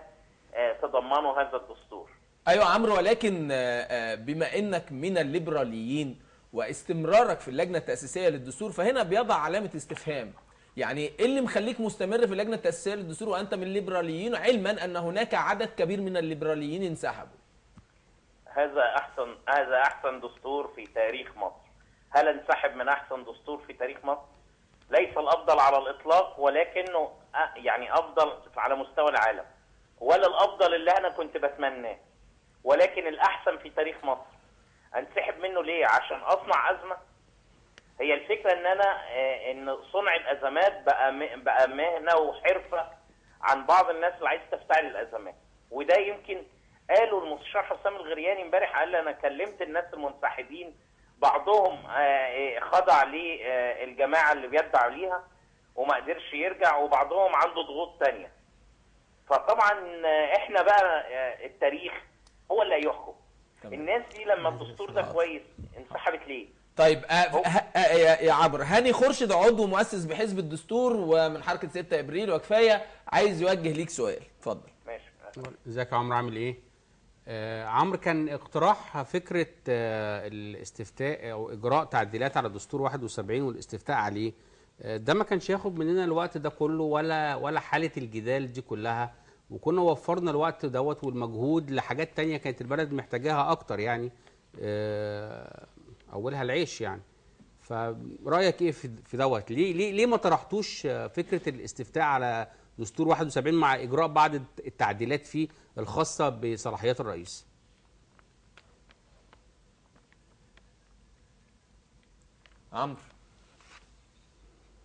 تضمنوا هذا الدستور. ايوه عمرو، ولكن بما انك من الليبراليين واستمرارك في اللجنه التاسيسيه للدستور، فهنا بيضع علامه استفهام. يعني ايه اللي مخليك مستمر في اللجنه التاسيسيه للدستور وانت من الليبراليين، علما ان هناك عدد كبير من الليبراليين انسحبوا؟ هذا احسن دستور في تاريخ مصر. هل انسحب من احسن دستور في تاريخ مصر؟ ليس الافضل على الاطلاق، ولكنه يعني افضل على مستوى العالم، ولا الافضل اللي انا كنت بتمناه، ولكن الاحسن في تاريخ مصر. انسحب منه ليه؟ عشان اصنع ازمه؟ هي الفكره ان صنع الازمات بقى مهنه وحرفه عن بعض الناس اللي عايز تفتعل الازمات. وده يمكن قالوا المستشار حسام الغرياني امبارح، قال انا كلمت الناس المنسحبين، بعضهم خضع للجماعه اللي بيدعوا ليها وما قدرش يرجع، وبعضهم عنده ضغوط ثانيه. فطبعا احنا بقى التاريخ هو اللي هيحكم. الناس دي لما الدستور ده كويس انسحبت ليه؟ طيب يا عمرو، هاني خورشيد عضو مؤسس بحزب الدستور ومن حركه 6 ابريل وكفايه عايز يوجه ليك سؤال، اتفضل. ماشي. ازيك يا عمرو، عامل ايه؟ عمرو، كان اقتراح فكره الاستفتاء او اجراء تعديلات على دستور 71 والاستفتاء عليه، ده ما كانش ياخد مننا الوقت ده كله ولا حاله الجدال دي كلها، وكنا وفرنا الوقت دوت والمجهود لحاجات تانية كانت البلد محتاجاها اكتر، يعني اولها العيش يعني. فرايك ايه في دوت؟ ليه ما طرحتوش فكره الاستفتاء على دستور 71 مع اجراء بعض التعديلات فيه الخاصه بصلاحيات الرئيس؟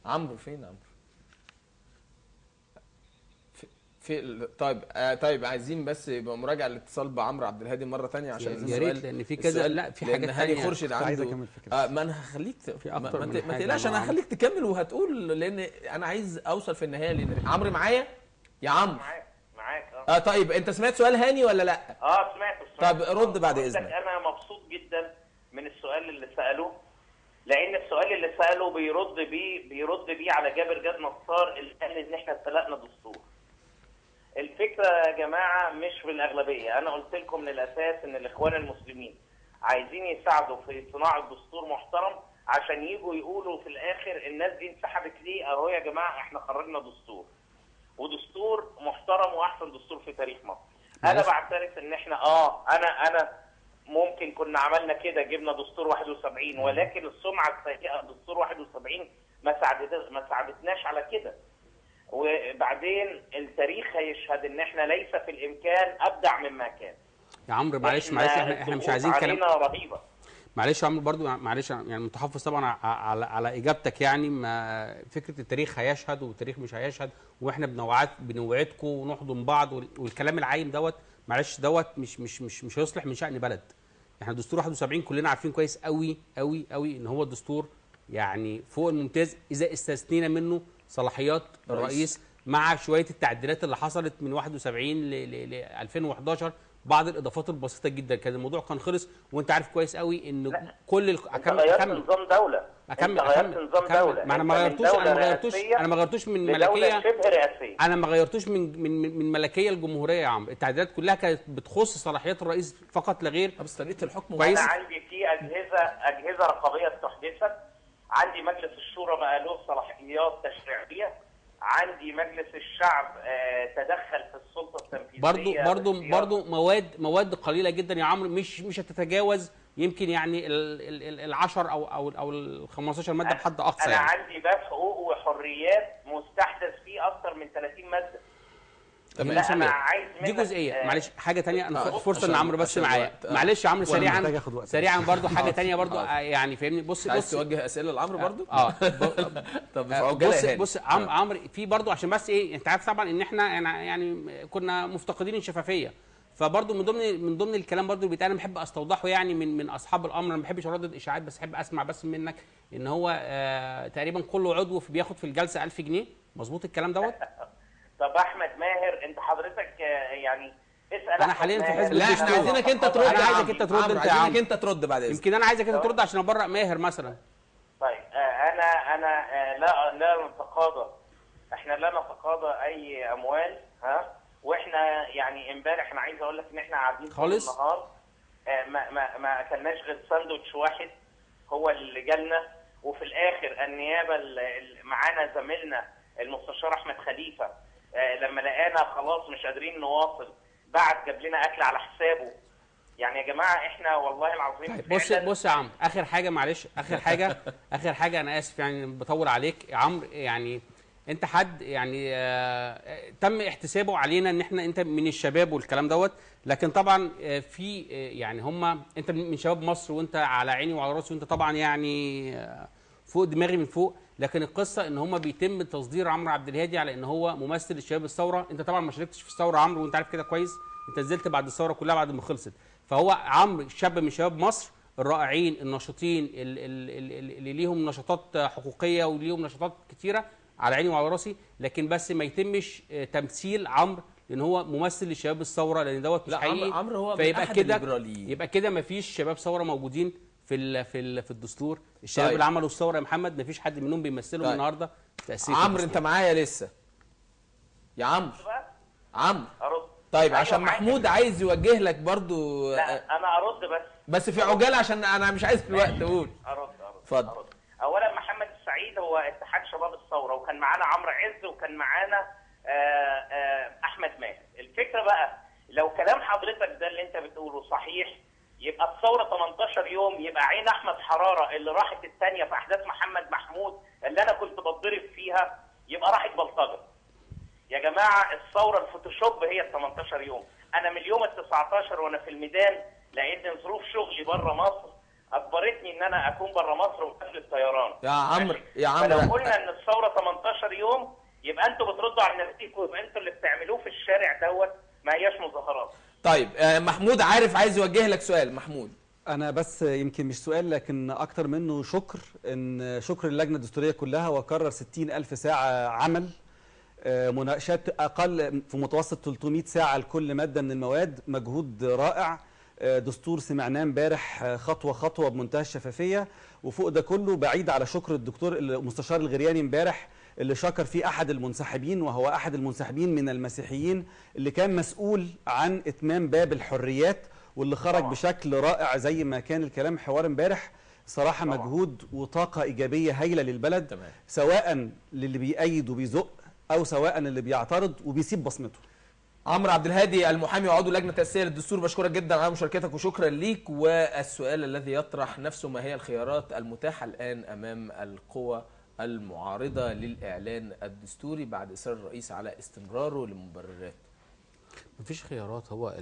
عمرو فين عمرو؟ طيب عايزين بس يبقى مراجعه الاتصال بعمرو عبد الهادي مره ثانيه عشان يا ريت، لان في كذا، لا في حاجات ثانيه. هاني خورشيد عنده عايز اكمل فكره. ما انا هخليك ما تقلقش، انا هخليك تكمل وهتقول، لان انا عايز اوصل في النهايه. لان عمرو معايا يا عمرو. معاك. طيب انت سمعت سؤال هاني ولا لا؟ سمعت. طب رد بعد اذنك. انا مبسوط جدا من السؤال اللي سالوه، لان السؤال اللي ساله بيرد بيه على جابر جاد نصار اللي قال ان احنا اتفقنا دستور. الفكره يا جماعه مش بالاغلبيه، انا قلت لكم من الاساس ان الاخوان المسلمين عايزين يساعدوا في صناعه دستور محترم عشان يجوا يقولوا في الاخر الناس دي انسحبت ليه؟ اهو يا جماعه احنا خرجنا دستور، ودستور محترم واحسن دستور في تاريخ مصر. انا بعترف ان احنا انا ممكن كنا عملنا كده، جبنا دستور 71، ولكن السمعه السيئه دستور 71 ما ساعدتناش على كده. وبعدين التاريخ هيشهد ان احنا ليس في الامكان ابدع مما كان. يا عمرو معلش احنا مش عايزين كلام رهيبه. معلش يا عمرو برضو، معلش يعني متحفظ طبعا على اجابتك، يعني ما فكره التاريخ هيشهد والتاريخ مش هيشهد، واحنا بنوعدكم ونحضن بعض والكلام العايم دوت، معلش دوت مش هيصلح من شأن بلد. احنا دستور 71 كلنا عارفين كويس قوي قوي قوي ان هو الدستور يعني فوق الممتاز اذا استثنينا منه صلاحيات الرئيس مع شويه التعديلات اللي حصلت من 71 ل 2011، بعض الاضافات البسيطه جدا. كان الموضوع كان خلص، وانت عارف كويس قوي ان كل انت غيرت نظام دوله. اكمل ما انا ما غيرتوش من ملكيه شبه رئاسيه. انا ما غيرتوش من ملكيه الجمهوريه يا عم. التعديلات كلها كانت بتخص صلاحيات الرئيس فقط لا غير. بس طريقه الحكم كويس. انا عندي في اجهزه رقابيه استحدثت، عندي مجلس الشورى بقى له صلاحيات تشريعيه، عندي مجلس الشعب تدخل في السلطه التنفيذيه. برضو مواد قليله جدا يا عمرو، مش هتتجاوز يمكن يعني ال 10 او ال 15 ماده بحد اقصى. انا يعني عندي باب حقوق وحريات مستحدث فيه اكثر من 30 ماده. دي جزئيه. معلش حاجه ثانيه، انا فرصه ان عمرو بس معايا. معلش يا عمرو سريعا برضو حاجه ثانيه برضو يعني فاهمني. بص توجه اسئله لعمرو برضو. طب بص عمرو في برضو عشان بس ايه، انت عارف طبعا ان احنا يعني كنا مفتقدين الشفافيه، فبرضو من ضمن الكلام برضو اللي بيتقال انا بحب استوضحه يعني من اصحاب الامر. انا ما بحبش اردد اشاعات، بس احب اسمع بس منك ان هو تقريبا كل عضو بياخد في الجلسه 1000 جنيه، مظبوط الكلام دوت؟ طب احمد ماهر انت حضرتك يعني اسال. انا حاليا في حزب الدستور. لا عايزينك انت ترد. انا عايزك انت ترد. انت عايزينك انت ترد بعد اذنك. يمكن انا عايزك انت ترد عشان ابرأ ماهر مثلا. طيب انا لا نتقاضى، احنا لا نتقاضى اي اموال. واحنا يعني امبارح انا عايز اقول لك ان احنا قاعدين طول النهار ما اكلناش غير ساندوتش واحد هو اللي جالنا. وفي الاخر النيابه معانا زميلنا المستشار احمد خليفه لما لقانا خلاص مش قادرين نواصل بعد جاب لنا اكل على حسابه. يعني يا جماعه احنا والله العظيم. طيب بص يا عم، اخر حاجه معلش، اخر حاجه انا اسف يعني بطول عليك يا عمرو. يعني انت حد يعني تم احتسابه علينا ان انت من الشباب والكلام دوت، لكن طبعا في يعني انت من شباب مصر وانت على عيني وعلى راسي، وانت طبعا يعني فوق دماغي من فوق. لكن القصه ان بيتم تصدير عمرو عبد الهادي على ان هو ممثل لشباب الثوره. انت طبعا ما شاركتش في الثوره يا عمرو، وانت عارف كده كويس، انت نزلت بعد الثوره كلها بعد ما خلصت. فهو عمرو شاب من شباب مصر الرائعين الناشطين اللي ليهم نشاطات حقوقيه وليهم نشاطات كتيره على عيني وعلى راسي، لكن بس ما يتمش تمثيل عمرو لان هو ممثل لشباب الثوره، لان دوت مش حقيقي. عمرو هو فيبقى كده يبقى كده ما فيش شباب ثوره موجودين في الدستور. الشباب اللي عملوا الثوره يا محمد ما فيش حد منهم بيمثلهم النهارده تأسيس عمرو. انت معايا لسه يا عمرو؟ ارد. طيب عشان محمود عايز يوجه لك برضو. لا انا ارد بس في عجاله عشان انا مش عايز في الوقت. قول. ارد. اتفضل. اولا محمد السعيد هو اتحاد شباب الثوره، وكان معانا عمرو عز، وكان معانا احمد ماهر. الفكره بقى لو كلام حضرتك ده اللي انت بتقوله صحيح، يبقى الثوره 18 يوم، يبقى عين احمد حراره اللي راحت الثانيه في احداث محمد محمود اللي انا كنت بتضرب فيها يبقى راحت بلطجه. يا جماعه الثوره الفوتوشوب هي ال 18 يوم. انا من اليوم ال 19 وانا في الميدان، لان ظروف شغلي بره مصر اجبرتني ان انا اكون بره مصر وقفل الطيران. يا عمرو فلو قلنا ان الثوره 18 يوم يبقى انتوا بتردوا على نفسكم، يبقى انتوا اللي بتعملوه في الشارع دوت ما هياش مظاهرات. طيب محمود عايز يوجه لك سؤال. محمود، انا بس يمكن مش سؤال لكن اكتر منه شكر اللجنه الدستوريه كلها، وكرر 60,000 ساعه عمل، مناقشات اقل في متوسط 300 ساعه لكل ماده من المواد، مجهود رائع. دستور سمعناه امبارح خطوه خطوه بمنتهى الشفافيه. وفوق ده كله بعيد على شكر الدكتور المستشار الغرياني امبارح اللي شكر فيه أحد المنسحبين، وهو أحد المنسحبين من المسيحيين اللي كان مسؤول عن إتمام باب الحريات، واللي خرج بشكل رائع زي ما كان الكلام حوار امبارح. صراحة مجهود وطاقة إيجابية هايلة للبلد، سواء للي بيأيد وبيزق أو سواء اللي بيعترض وبيسيب بصمته. عمرو عبد الهادي المحامي وعضو لجنة تأسيسية للدستور، بشكرك جدا على مشاركتك وشكرا ليك. والسؤال الذي يطرح نفسه: ما هي الخيارات المتاحة الآن أمام القوى المعارضة للإعلان الدستوري بعد إصرار الرئيس على استمراره لمبررات؟ مفيش خيارات. هو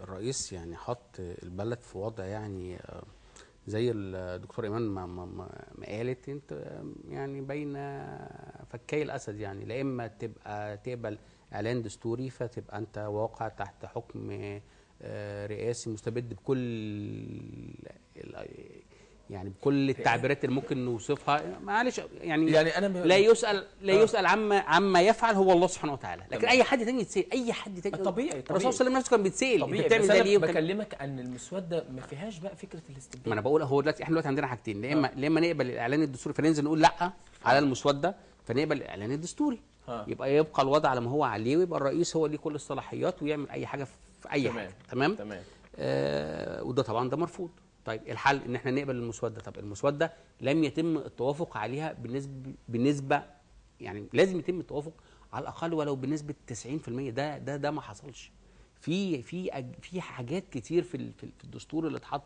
الرئيس يعني حط البلد في وضع يعني زي الدكتور إيمان ما قالت، انت يعني بين فكي الأسد، يعني لا إما تبقى تقبل إعلان دستوري فتبقى أنت واقع تحت حكم رئاسي مستبد بكل يعني بكل التعبيرات اللي ممكن نوصفها. معلش يعني أنا لا يسأل عما يفعل هو الله سبحانه وتعالى، لكن أي حد تاني يتسأل، أي حد تاني طبيعي. الرسول صلى الله عليه وسلم كان بيتسأل طبيعي. انت بتعمل ده ليه؟ بكلمك ان المسوده ما فيهاش بقى فكره الاستبداد. ما انا بقول هو دلوقتي احنا دلوقتي عندنا حاجتين، لا اما نقبل الاعلان الدستوري فننزل نقول لا على المسوده فنقبل الاعلان الدستوري، يبقى على الوضع على ما هو عليه، ويبقى الرئيس هو اللي كل الصلاحيات ويعمل اي حاجه في اي حاجه. تمام. وده طبعا ده مرفوض. طيب الحل ان احنا نقبل المسوده. طب المسوده لم يتم التوافق عليها بالنسبه يعني لازم يتم التوافق على الاقل ولو بنسبه 90%. ده ما حصلش. في حاجات كتير في الدستور اللي اتحط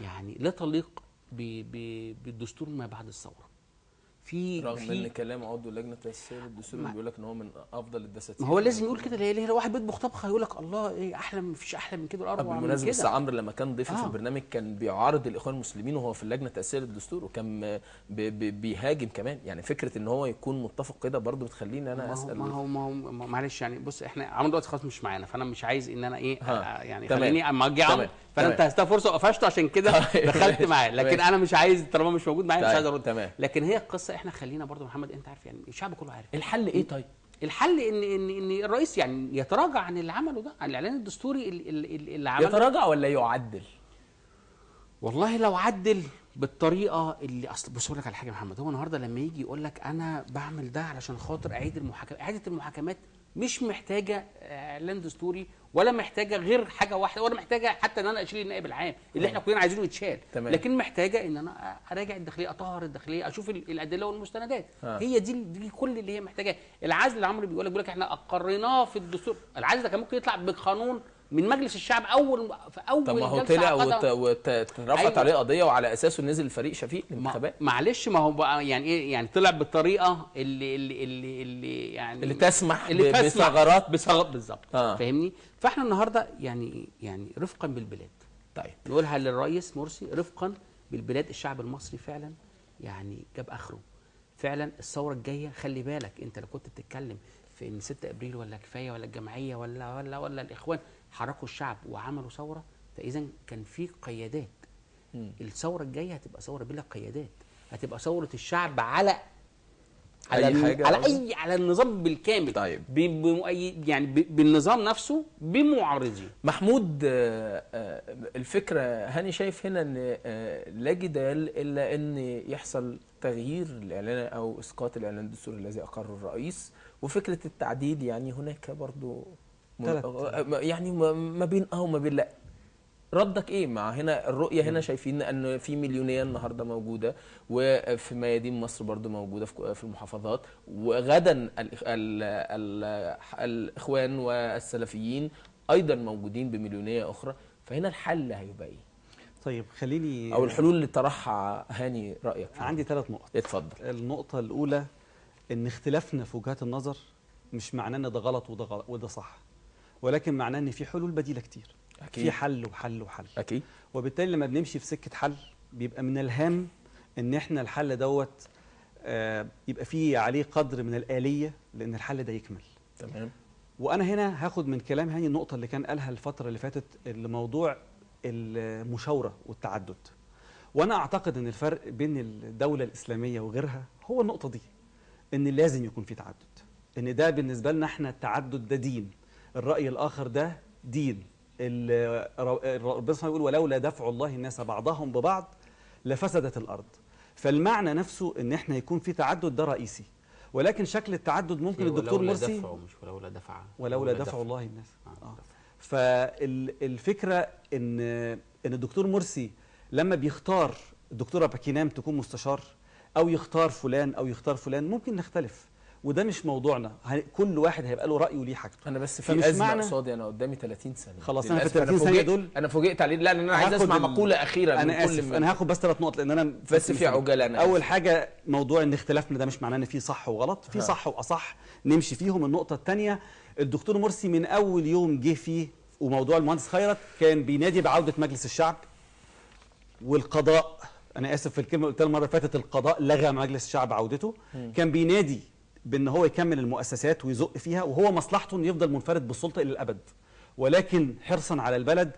يعني لا تليق بالدستور ما بعد الثوره. رغم ان كلام عضو لجنه تاسيسيه للدستور بيقول لك ان هو من افضل الدساتير. ما هو لازم يقول كده. ليه واحد بيطبخ طبخه يقول لك الله ايه احلى، مفيش احلى من كده ولا اروع من كده. بالمناسبه بس عمرو لما كان ضيفي في البرنامج كان بيعارض الاخوان المسلمين وهو في اللجنه التاسيسيه للدستور، وكان بيهاجم كمان. يعني فكره ان هو يكون متفق كده برضه بتخليني انا اسال. ما هو معلش يعني بص احنا عمرو دلوقتي خلاص مش معانا، فانا مش عايز ان انا ايه يعني خليني اما اجي عمرو فانا انتهزتها فرصه وقفشته عشان كده دخلت معاه، لكن انا مش عايز طالما مش موجود معايا مش عايز ارد. لكن هي القصه احنا خلينا برضه محمد انت عارف يعني الشعب كله عارف الحل ايه. طيب الحل ان الرئيس يعني يتراجع عن اللي عمله ده، عن الاعلان الدستوري اللي عمله. يتراجع ولا يعدل؟ والله لو عدل بالطريقه اللي اصل بص اقول لك على حاجه يا محمد، هو النهارده لما يجي يقول لك انا بعمل ده علشان خاطر اعيد المحاكمات، اعاده المحاكمات مش محتاجه اعلان دستوري ولا محتاجه غير حاجه واحده، ولا محتاجه حتى ان انا اشيل النائب العام اللي احنا كلنا عايزينه يتشال، لكن محتاجه ان انا اراجع الداخليه، اطهر الداخليه، اشوف الادله والمستندات. هي دي كل اللي هي محتاجاه. العزل اللي عمرو بيقول لك احنا اقريناه في الدستور، العزل ده كان ممكن يطلع بقانون من مجلس الشعب في اول طب ما هو طلع واترفعت عليه قضيه وعلى اساسه نزل الفريق شفيق الانتخابات. معلش ما هو بقى يعني ايه يعني طلع بالطريقه اللي يعني اللي تسمح بثغرات بالظبط. فاهمني؟ فاحنا النهارده يعني رفقا بالبلاد. طيب نقولها للرئيس مرسي رفقا بالبلاد. الشعب المصري فعلا يعني جاب اخره فعلا. الثوره الجايه خلي بالك انت لو كنت بتتكلم في ان 6 ابريل ولا كفايه ولا الجمعيه ولا الاخوان حركوا الشعب وعملوا ثوره، فاذا كان في قيادات. الثوره الجايه هتبقى ثوره بلا قيادات، هتبقى ثوره الشعب على على النظام بالكامل. طيب يعني بالنظام نفسه بمعارضيه. محمود الفكره هاني شايف هنا ان لا جدال الا ان يحصل تغيير الاعلان او اسقاط الاعلان الدستوري الذي اقره الرئيس، وفكره التعديل يعني هناك برضو يعني ما بين وما بين لا. ردك ايه مع هنا الرؤيه؟ هنا شايفين ان في مليونيه النهارده موجوده، وفي ميادين مصر برضو موجوده في المحافظات، وغدا الاخوان والسلفيين ايضا موجودين بمليونيه اخرى، فهنا الحل هيبقى ايه؟ طيب خليني او الحلول اللي طرحها هاني رايك فيها. عندي 3 نقط. اتفضل. النقطه الاولى ان اختلافنا في وجهات النظر مش معناه ان ده غلط وده صح، ولكن معناه ان في حلول بديله كتير. أكيد. في حل وحل وحل. اكيد. وبالتالي لما بنمشي في سكه حل بيبقى من الهام ان احنا الحل دوت يبقى فيه عليه قدر من الآلية لان الحل ده يكمل. تمام. وانا هنا هاخد من كلام هاني النقطه اللي كان قالها الفتره اللي فاتت الموضوع المشاوره والتعدد. وانا اعتقد ان الفرق بين الدوله الاسلاميه وغيرها هو النقطه دي، ان لازم يكون في تعدد، ان ده بالنسبه لنا احنا التعدد ده دين، الراي الاخر ده دين. ربنا سبحانه يقول ولولا دفع الله الناس بعضهم ببعض لفسدت الارض. فالمعنى نفسه ان احنا يكون في تعدد ده رئيسي. ولكن شكل التعدد ممكن الدكتور مرسي ولولا دفع والله الناس. فالفكره ان الدكتور مرسي لما بيختار الدكتوره باكينام تكون مستشار، او يختار فلان او يختار فلان، ممكن نختلف، وده مش موضوعنا. كل واحد هيبقى له رايه وليه حاجته. انا بس في ازمه قصادي، انا قدامي 30 ثانيه. خلاص انا في 30 ثانيه دول انا فوجئت عليه. لا انا عايز اسمع مقوله اخيره من كل انا هاخد بس 3 نقط لان انا بس في عجاله. انا اول حاجه موضوع ان اختلافنا ده مش معناه ان في صح وغلط، في صح واصح نمشي فيهم. النقطه الثانيه، الدكتور مرسي من اول يوم جه فيه وموضوع المهندس خيرت كان بينادي بعوده مجلس الشعب والقضاء. انا اسف في الكلمه قلتها المره اللي فاتت، القضاء لغى مجلس الشعب عودته. كان بينادي بان هو يكمل المؤسسات ويزق فيها، وهو مصلحته انه يفضل منفرد بالسلطه الى الابد، ولكن حرصا على البلد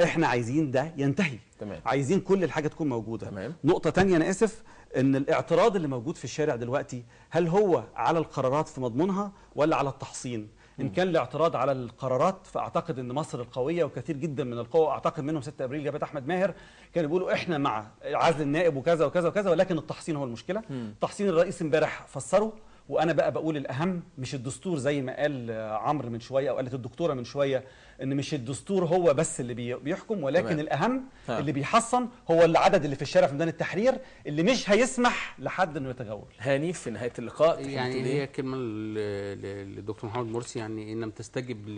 احنا عايزين ده ينتهي. تمام. عايزين كل الحاجه تكون موجوده. تمام. نقطه ثانيه، انا اسف، ان الاعتراض اللي موجود في الشارع دلوقتي هل هو على القرارات في مضمونها ولا على التحصين؟ ان كان الاعتراض على القرارات فاعتقد ان مصر القويه وكثير جدا من القوى، اعتقد منهم 6 ابريل جابت احمد ماهر، كانوا بيقولوا احنا مع عزل النائب وكذا وكذا وكذا، ولكن التحصين هو المشكله. تحصين الرئيس امبارح فسره، وانا بقى بقول الاهم مش الدستور زي ما قال عمرو من شويه او قالت الدكتوره من شويه، ان مش الدستور هو بس اللي بيحكم، ولكن تمام. الاهم اللي بيحصن هو العدد اللي في الشارع في ميدان التحرير اللي مش هيسمح لحد انه يتغول. هاني في نهايه اللقاء يعني هي كلمه للدكتور محمد مرسي، يعني ان لم تستجب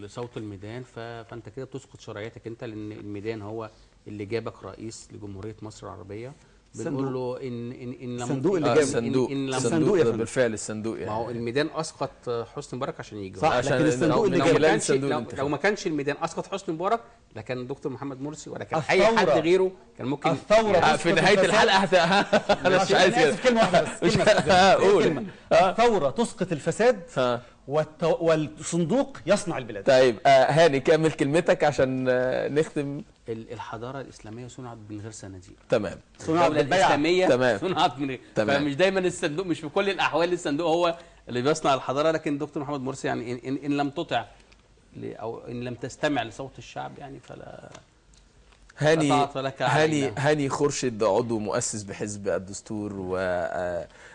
لصوت الميدان فانت كده بتسقط شرعيتك انت، لان الميدان هو اللي جابك رئيس لجمهوريه مصر العربيه. بنقول له ان الصندوق اللي جاب الصندوق بالفعل الصندوق يعني. ما هو الميدان اسقط حسني مبارك عشان يجي، صح، لكن الصندوق اللي جاب لو ما كانش الميدان اسقط حسني مبارك لكن الدكتور محمد مرسي ولا كان اي حد غيره كان ممكن. الثوره في نهايه الحلقه انا مش عايز كده كلمه واحده بس، كلمه الثوره تسقط الفساد والصندوق يصنع البلاد. طيب هاني كمل كلمتك عشان نختم. الحضاره الاسلاميه صنعت من غير صناديق. تمام. صنعت الاسلاميه تمام. صنعت من غير. فمش دايما الصندوق، مش في كل الاحوال الصندوق هو اللي بيصنع الحضاره، لكن الدكتور محمد مرسي يعني ان لم تطع او ان لم تستمع لصوت الشعب يعني فلا. هاني خورشيد عضو مؤسس بحزب الدستور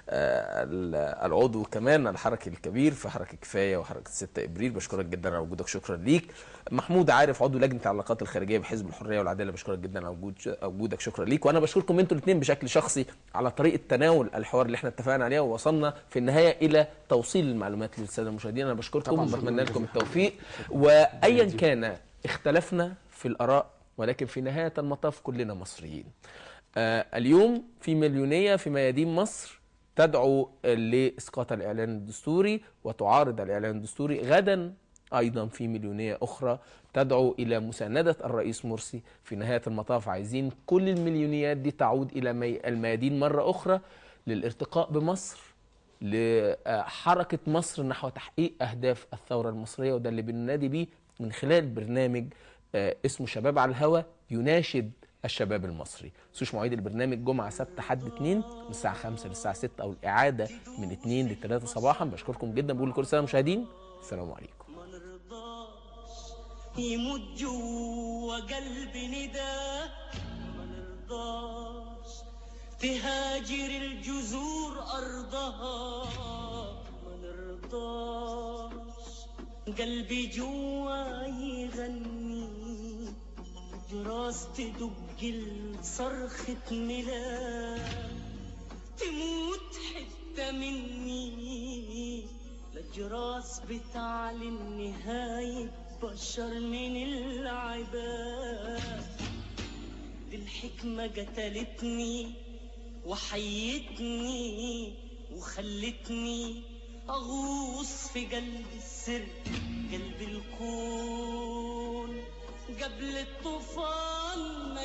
والعضو كمان الحركي الكبير في حركة كفاية وحركة 6 ابريل، بشكرك جدا على وجودك. شكرا ليك. محمود عارف عضو لجنة العلاقات الخارجية بحزب الحرية والعدالة، بشكرك جدا على وجودك. شكرا ليك. وانا بشكركم انتوا الاثنين بشكل شخصي على طريقة تناول الحوار اللي احنا اتفقنا عليه ووصلنا في النهاية الى توصيل المعلومات للسادة المشاهدين. انا بشكركم وبتمنى لكم التوفيق، وايا كان اختلفنا في الاراء ولكن في نهاية المطاف كلنا مصريين. اليوم في مليونية في ميادين مصر تدعو لإسقاط الإعلان الدستوري وتعارض الإعلان الدستوري. غدا أيضا في مليونية أخرى تدعو إلى مساندة الرئيس مرسي. في نهاية المطاف عايزين كل المليونيات دي تعود إلى الميادين مرة أخرى للارتقاء بمصر، لحركة مصر نحو تحقيق أهداف الثورة المصرية، وده اللي بننادي بيه من خلال برنامج اسمه شباب على الهوى يناشد الشباب المصري. سوش مواعيد البرنامج جمعة سبت حد 2 من الساعة 5 للساعة 6 أو الإعادة من 2 ل 3 صباحا. بشكركم جدا، بقول لكل سنة مشاهدين السلام عليكم. ما نرضاش يموت جوا قلبي نداء، ما نرضاش تهاجر الجذور أرضها، ما نرضاش قلبي جوا يغني جراس تدق صرخة ميلاد، تموت حتة مني لجراس بتعلن نهاية بشر من العباد. دي الحكمة قتلتني وحيتني وخلتني أغوص في قلب السر، قلب الكون قبل الطوفان ما